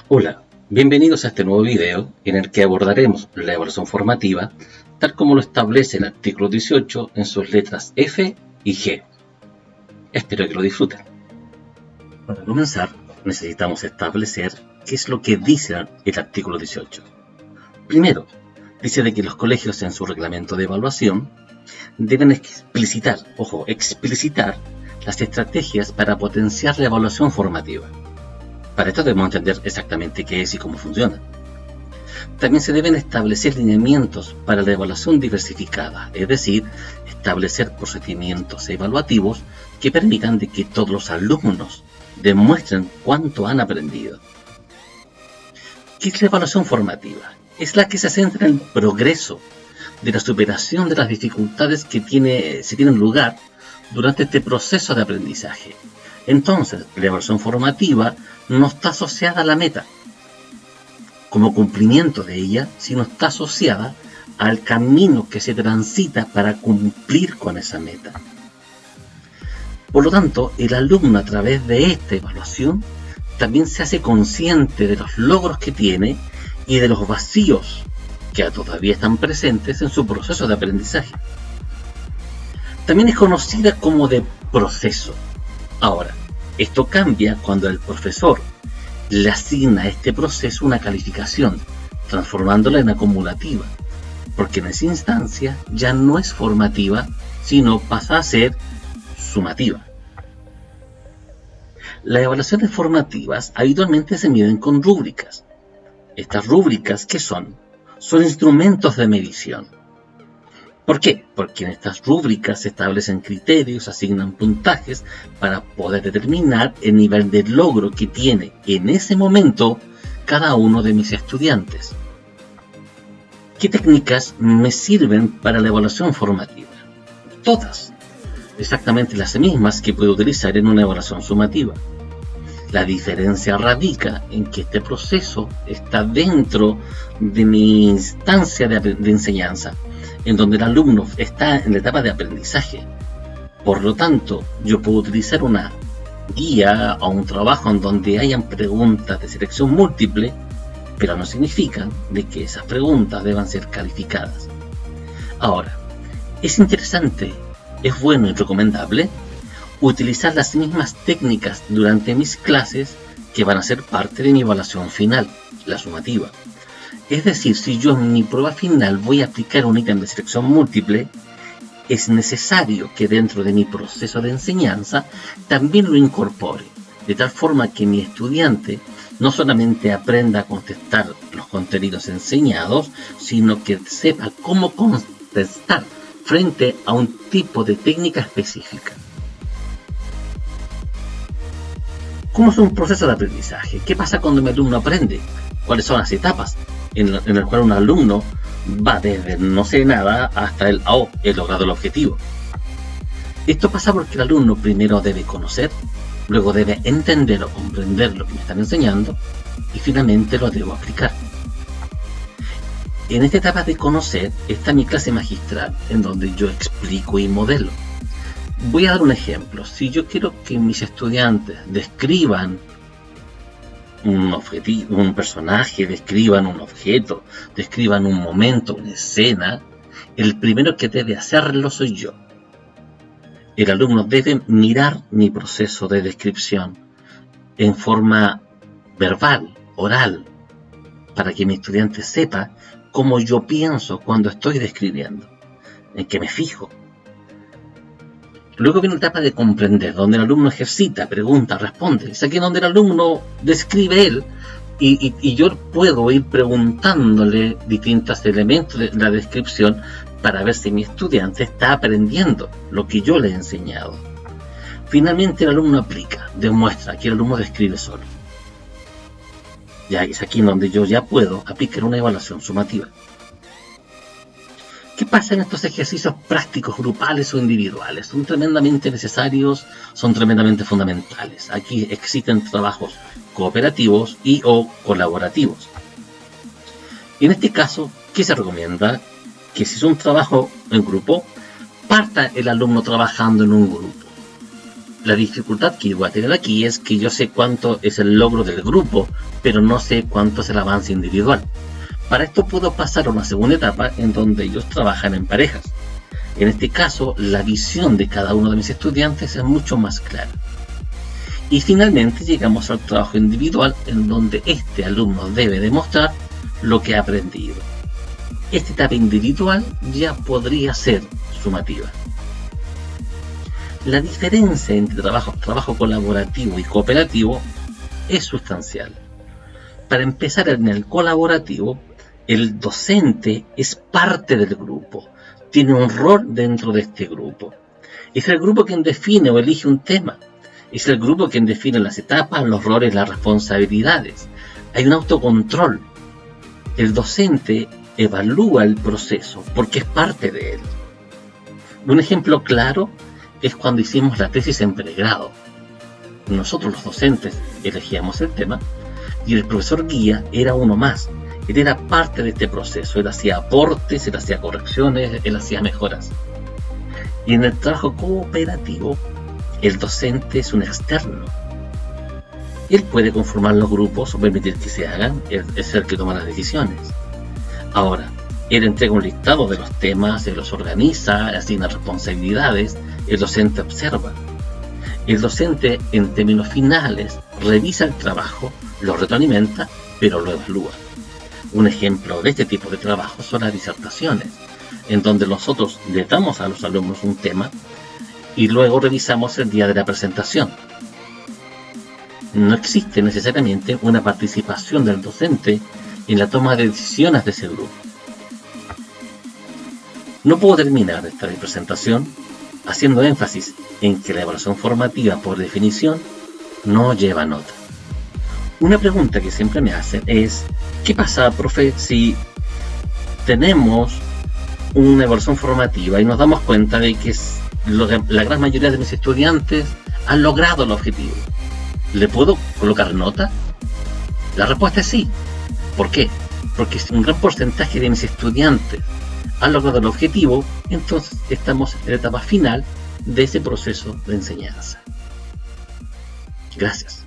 Hola, bienvenidos a este nuevo video en el que abordaremos la evaluación formativa tal como lo establece el artículo 18 en sus letras F y G. Espero que lo disfruten. Para comenzar, necesitamos establecer qué es lo que dice el artículo 18. Primero, dice de que los colegios en su reglamento de evaluación deben explicitar las estrategias para potenciar la evaluación formativa. Para esto debemos entender exactamente qué es y cómo funciona. También se deben establecer lineamientos para la evaluación diversificada, es decir, establecer procedimientos evaluativos que permitan de que todos los alumnos demuestren cuánto han aprendido. ¿Qué es la evaluación formativa? Es la que se centra en el progreso de la superación de las dificultades que tienen lugar durante este proceso de aprendizaje. Entonces, la evaluación formativa no está asociada a la meta como cumplimiento de ella, sino está asociada al camino que se transita para cumplir con esa meta. Por lo tanto, el alumno a través de esta evaluación también se hace consciente de los logros que tiene y de los vacíos que todavía están presentes en su proceso de aprendizaje. También es conocida como de proceso. Ahora, esto cambia cuando el profesor le asigna a este proceso una calificación, transformándola en acumulativa, porque en esa instancia ya no es formativa, sino pasa a ser sumativa. Las evaluaciones formativas habitualmente se miden con rúbricas. Estas rúbricas, ¿qué son? Son instrumentos de medición. ¿Por qué? Porque en estas rúbricas se establecen criterios, asignan puntajes para poder determinar el nivel de logro que tiene en ese momento cada uno de mis estudiantes. ¿Qué técnicas me sirven para la evaluación formativa? Todas, exactamente las mismas que puedo utilizar en una evaluación sumativa. La diferencia radica en que este proceso está dentro de mi instancia de enseñanza, en donde el alumno está en la etapa de aprendizaje. Por lo tanto, yo puedo utilizar una guía o un trabajo en donde hayan preguntas de selección múltiple, pero no significa de que esas preguntas deban ser calificadas. Ahora, es interesante, es bueno y recomendable utilizar las mismas técnicas durante mis clases que van a ser parte de mi evaluación final, la sumativa. Es decir, si yo en mi prueba final voy a aplicar un ítem de selección múltiple, es necesario que dentro de mi proceso de enseñanza también lo incorpore, de tal forma que mi estudiante no solamente aprenda a contestar los contenidos enseñados, sino que sepa cómo contestar frente a un tipo de técnica específica. ¿Cómo es un proceso de aprendizaje? ¿Qué pasa cuando mi alumno aprende? ¿Cuáles son las etapas en las cuales un alumno va desde no sé nada hasta el he logrado el objetivo? Esto pasa porque el alumno primero debe conocer, luego debe entender o comprender lo que me están enseñando y finalmente lo debo aplicar. En esta etapa de conocer está mi clase magistral, en donde yo explico y modelo. Voy a dar un ejemplo. Si yo quiero que mis estudiantes describan un personaje, describan un objeto, describan un momento, una escena, el primero que debe hacerlo soy yo. El alumno debe mirar mi proceso de descripción en forma verbal, oral, para que mi estudiante sepa cómo yo pienso cuando estoy describiendo, en qué me fijo. Luego viene la etapa de comprender, donde el alumno ejercita, pregunta, responde. Es aquí donde el alumno describe él y yo puedo ir preguntándole distintos elementos de la descripción para ver si mi estudiante está aprendiendo lo que yo le he enseñado. Finalmente el alumno aplica, demuestra, aquí el alumno describe solo. Ya es aquí donde yo ya puedo aplicar una evaluación sumativa. ¿Qué pasa en estos ejercicios prácticos, grupales o individuales? Son tremendamente necesarios, son tremendamente fundamentales. Aquí existen trabajos cooperativos y o colaborativos. En este caso, ¿qué se recomienda? Que si es un trabajo en grupo, parta el alumno trabajando en un grupo. La dificultad que voy a tener aquí es que yo sé cuánto es el logro del grupo, pero no sé cuánto es el avance individual. Para esto puedo pasar a una segunda etapa en donde ellos trabajan en parejas. En este caso, la visión de cada uno de mis estudiantes es mucho más clara. Y finalmente llegamos al trabajo individual, en donde este alumno debe demostrar lo que ha aprendido. Esta etapa individual ya podría ser sumativa. La diferencia entre trabajo colaborativo y cooperativo es sustancial. Para empezar, en el colaborativo, el docente es parte del grupo, tiene un rol dentro de este grupo. Es el grupo quien define o elige un tema, es el grupo quien define las etapas, los roles, las responsabilidades. Hay un autocontrol. El docente evalúa el proceso porque es parte de él. Un ejemplo claro es cuando hicimos la tesis en pregrado. Nosotros los docentes elegíamos el tema y el profesor guía era uno más. Él era parte de este proceso, él hacía aportes, él hacía correcciones, él hacía mejoras. Y en el trabajo cooperativo, el docente es un externo. Él puede conformar los grupos o permitir que se hagan, él es el que toma las decisiones. Ahora, él entrega un listado de los temas, él los organiza, asigna responsabilidades, el docente observa. El docente, en términos finales, revisa el trabajo, lo retroalimenta, pero lo evalúa. Un ejemplo de este tipo de trabajo son las disertaciones, en donde nosotros le damos a los alumnos un tema y luego revisamos el día de la presentación. No existe necesariamente una participación del docente en la toma de decisiones de ese grupo. No puedo terminar esta presentación haciendo énfasis en que la evaluación formativa, por definición, no lleva nota. Una pregunta que siempre me hacen es: ¿qué pasa, profe, si tenemos una evaluación formativa y nos damos cuenta de que la gran mayoría de mis estudiantes han logrado el objetivo? ¿Le puedo colocar nota? La respuesta es sí. ¿Por qué? Porque si un gran porcentaje de mis estudiantes han logrado el objetivo, entonces estamos en la etapa final de ese proceso de enseñanza. Gracias.